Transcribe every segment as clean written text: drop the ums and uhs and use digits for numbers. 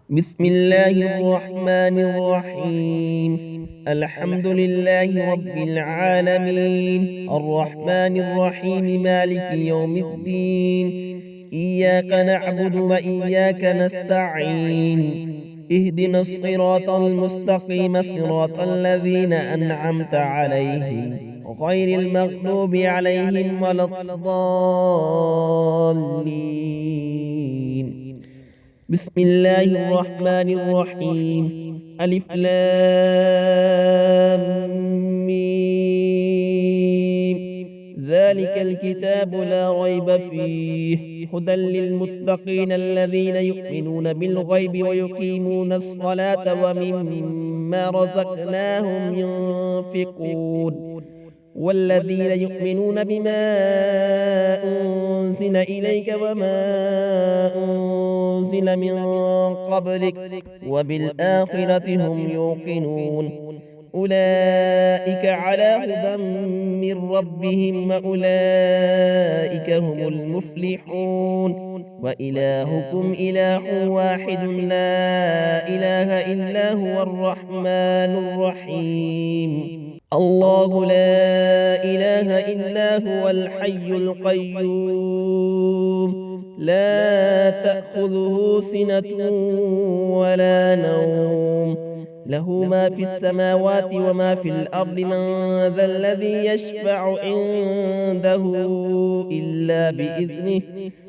بسم الله الرحمن الرحيم. الحمد لله رب العالمين الرحمن الرحيم مالك يوم الدين. إياك نعبد وإياك نستعين. اهدنا الصراط المستقيم صراط الذين أنعمت عليهم غير المغضوب عليهم ولا الضالين. بسم الله الرحمن الرحيم. ألف لام ميم. ذلك الكتاب لا ريب فيه هدى للمتقين الذين يؤمنون بالغيب ويقيمون الصلاة ومما رزقناهم ينفقون والذين يؤمنون بما أنزل إليك وما أنزل من قبلك وبالآخرة هم يوقنون. أولئك على هدى من ربهم وأولئك هم المفلحون. وإلهكم إله واحد لا إله إلا هو الرحمن الرحيم. الله لا إله إلا هو الحي القيوم لا تأخذه سنة ولا نوم له ما في السماوات وما في الأرض من ذا الذي يشفع عنده إلا بإذنه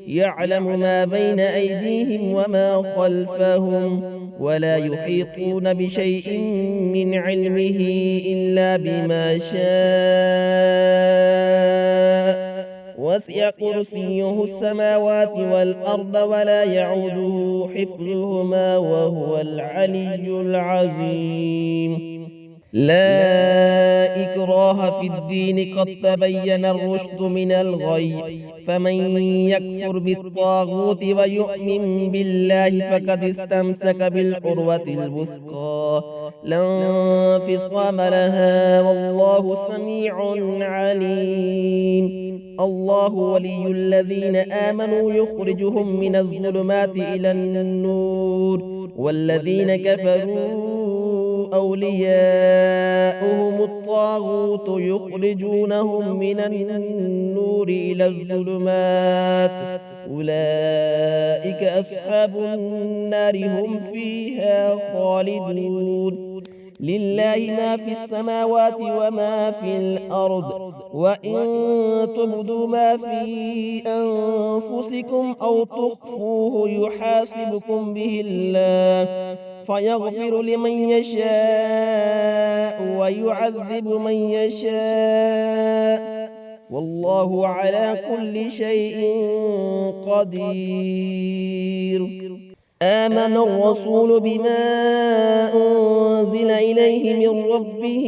يعلم ما بين أيديهم وما خلفهم ولا يحيطون بشيء من علمه إلا بما شاء وسع كرسيه السماوات والأرض ولا يعوده حفظهما وهو العلي العظيم. لا إكراه في الدين قد تبين الرشد من الغي فمن يكفر بالطاغوت ويؤمن بالله فقد استمسك بالعروة الوثقى لا انفصام لها والله سميع عليم. الله ولي الذين آمنوا يخرجهم من الظلمات إلى النور والذين كفروا أولياؤهم الطاغوت يخرجونهم من النور إلى الظلمات أولئك أصحاب النار هم فيها خالدون. لله ما في السماوات وما في الأرض وإن تبدوا ما في أنفسكم أو تخفوه يحاسبكم به الله فيغفر لمن يشاء ويعذب من يشاء والله على كل شيء قدير. آمن الرسول بما أنزل إليه من ربه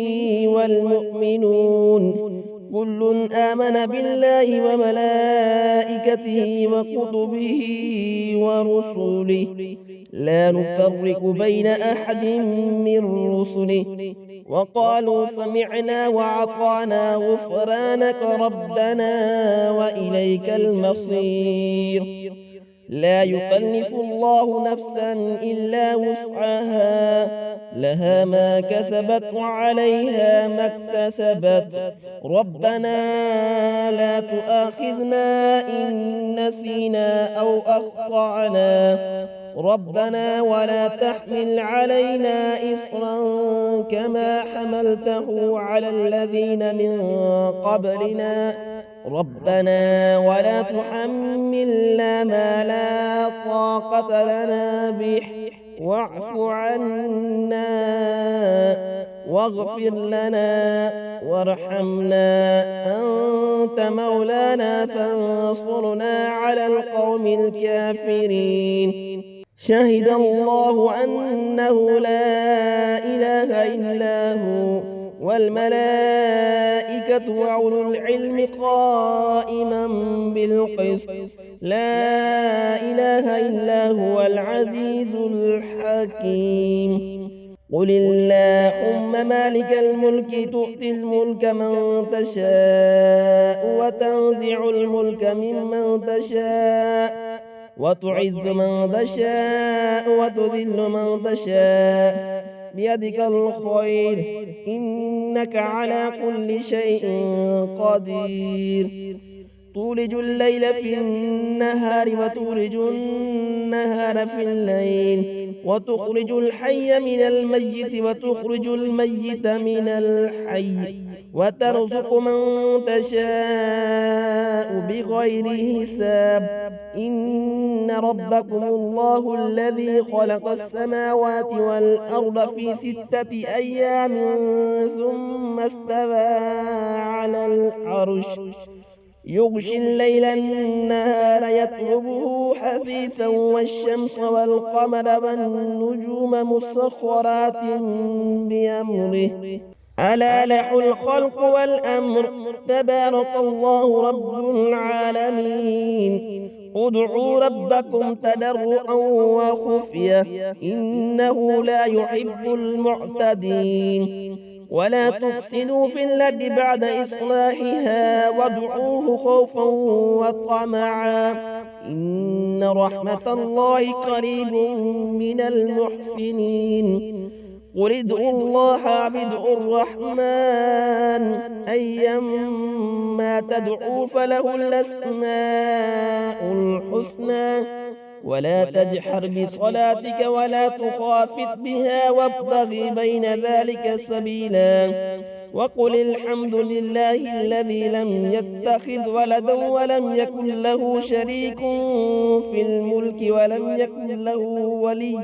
والمؤمنون كل آمن بالله وملائكته وكتبه ورسله لا نفرق بين أحد من رسله وقالوا سمعنا وأطعنا غفرانك ربنا وإليك المصير. لا يكلف الله نفسا إلا وسعها لها ما كسبت وعليها ما اكتسبت ربنا لا تؤاخذنا إن نسينا أو أخطأنا ربنا ولا تحمل علينا إصرا كما حملته على الذين من قبلنا ربنا ولا تحملنا ما لا طاقة لنا به واعف عنا واغفر لنا وارحمنا أنت مولانا فانصرنا على القوم الكافرين. شهد الله أنه لا إله إلا هو والملائكة وأولو العلم قائما بالقسط لا إله إلا هو العزيز الحكيم. قل اللهم مالك الملك تؤتي الملك من تشاء وتنزع الملك ممن تشاء وتعز من تشاء وتذل من تشاء بيدك الخير إنك على كل شيء قدير تولج الليل في النهار وتولج النهار في الليل وتخرج الحي من الميت وتخرج الميت من الحي وترزق من تشاء بغير حساب إن ربكم الله الذي خلق السماوات والأرض في 6 أيام ثم استوى على العرش يغشي الليل النهار يطلبه حثيثا والشمس والقمر والنجوم مسخرات بأمره ألا له الخلق والأمر تبارك الله رب العالمين ادعوا ربكم تضرعا وخفية إنه لا يحب المعتدين ولا تفسدوا في الأرض بعد إصلاحها وادعوه خوفا وطمعا إن رحمة الله قريب من المحسنين قل ادعوا الله أو ادعوا الرحمن أيما تدعوا فله الأسماء الحسنى ولا تجحر بصلاتك ولا تخافت بها وابتغ بين ذلك سبيلا وقل الحمد لله الذي لم يتخذ ولدا ولم يكن له شريك في الملك ولم يكن له ولي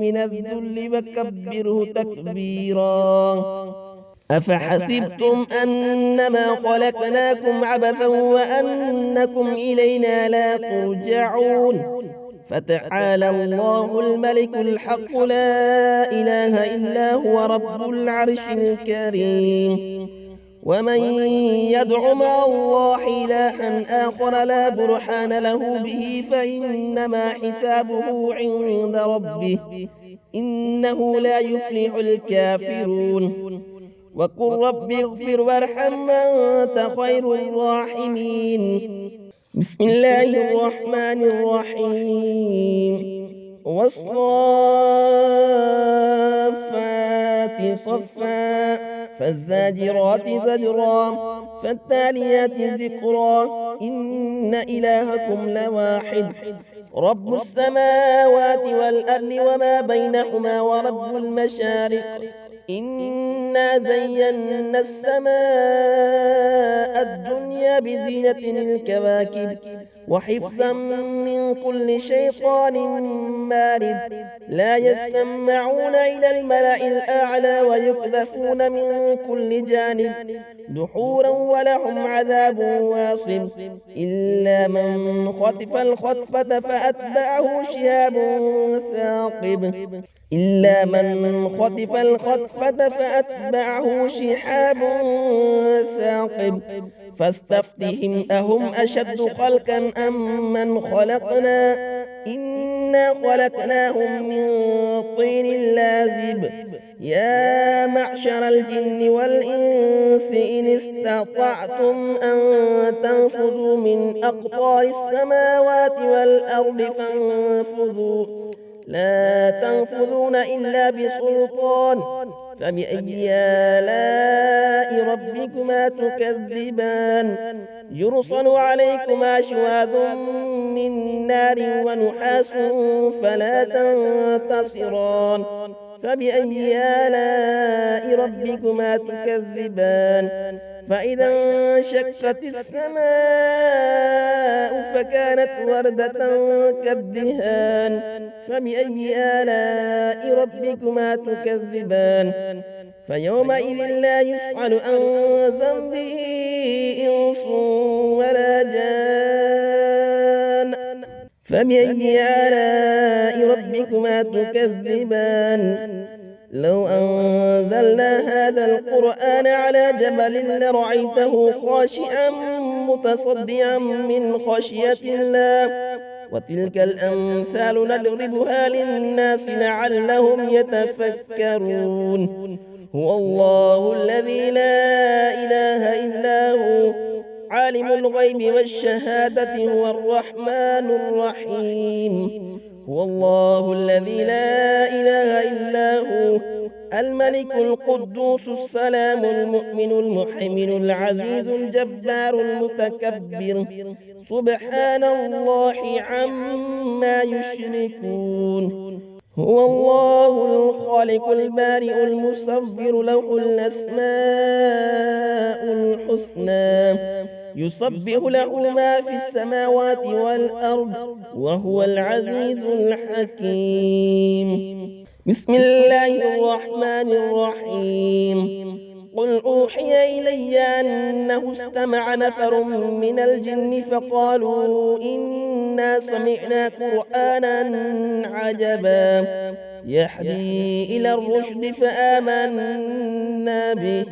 من الذل وكبره تكبيرا أفحسبتم أنما خلقناكم عبثا وأنكم إلينا لا ترجعون فتعالى الله الملك الحق لا إله إلا هو رب العرش الكريم ومن يدع مع الله إلها آخر لا برهان له به فإنما حسابه عند ربه إنه لا يفلح الكافرون وقل رب اغفر وارحم وأنت خير الراحمين بسم الله الرحمن الرحيم والصافات صفا فالزاجرات زجرا فالتاليات ذكرا إن إلهكم لواحد رب السماوات والأرض وما بينهما ورب المشارق إنا زينا السماء الدنيا بزينة الكواكب وحفظا من كل شيطان مارد لا يسمعون إلى الملأ الأعلى ويقذفون من كل جانب دحورا ولهم عذاب واصب إلا من خطف الخطفة فأتبعه شهاب ثاقب إلا من خطف الخطفة فأتبعه شهاب ثاقب فاستفتهم أهم أشد خلقا أم من خلقنا إنا خلقناهم من طين لاذب يا معشر الجن والإنس إن استطعتم أن تنفذوا من أقطار السماوات والأرض فانفذوا لا تنفذون إلا بسلطان فبأي آلاء ربكما تكذبان يرسل عليكما شواذ من نار ونحاس فلا تنتصران فبأي آلاء ربكما تكذبان فإذا انشقت السماء فكانت وردة كالدهان فبأي آلاء ربكما تكذبان فيومئذ لا يسأل عن ذنبه إنس ولا جان فبأي آلاء ربكما تكذبان لو أنزلنا هذا القرآن على جبل لرأيته خاشعا متصدعا من خشية الله وتلك الأمثال نضربها للناس لعلهم يتفكرون هو الله الذي لا إله إلا هو عالم الغيب والشهادة هو الرحمن الرحيم. هو الله الذي لا إله إلا هو الملك القدوس السلام المؤمن المحيمن العزيز الجبار المتكبر سبحان الله عما يشركون. هو الله الخالق البارئ المصور له الأسماء الحسنى يسبح له ما في السماوات والأرض وهو العزيز الحكيم. بسم الله الرحمن الرحيم. قل أوحي إلي أنه استمع نفر من الجن فقالوا إنا سمعنا قرآنا عجبا يهدي إلى الرشد فآمنا به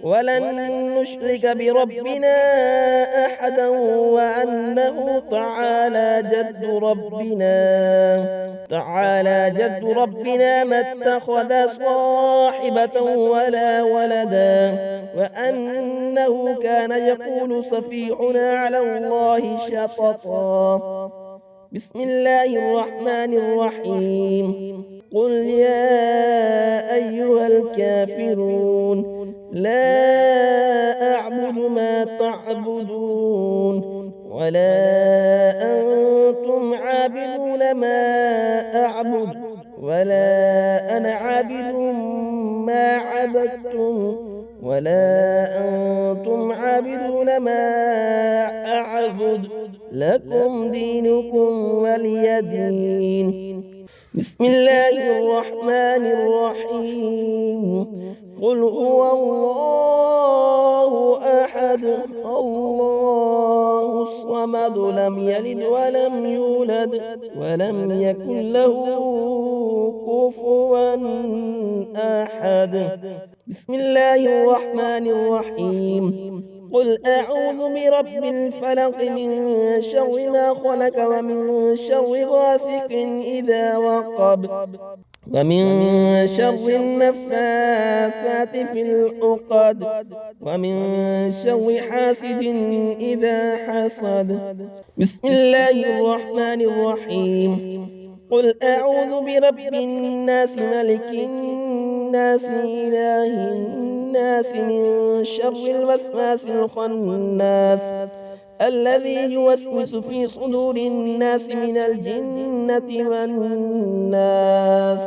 ولن نشرك بربنا أحدا وأنه تعالى جد ربنا ما اتخذ صاحبة ولا ولدا وأنه كان يقول سفيحنا على الله شططا. بسم الله الرحمن الرحيم. قل يا أيها الكافرون لا أعبد ما تعبدون ولا أنتم عابدون ما أعبد ولا أنا عابد ما عبدتم ولا أنتم عابدون ما أعبد لكم دينكم ولي دين. بسم الله الرحمن الرحيم. قل هو الله أحد الله الصمد لم يلد ولم يولد ولم يكن له كفوا أحد. بسم الله الرحمن الرحيم. قل أعوذ برب الفلق من شر ما خلق ومن شر غاسق إذا وقب ومن شر النفاثات في العقد ومن شر حاسد إذا حسد. بسم الله الرحمن الرحيم. قل أعوذ برب الناس ملك الناس إله الناس من شر الوسواس الخناس الذي يوسوس في صدور الناس من الجنة والناس.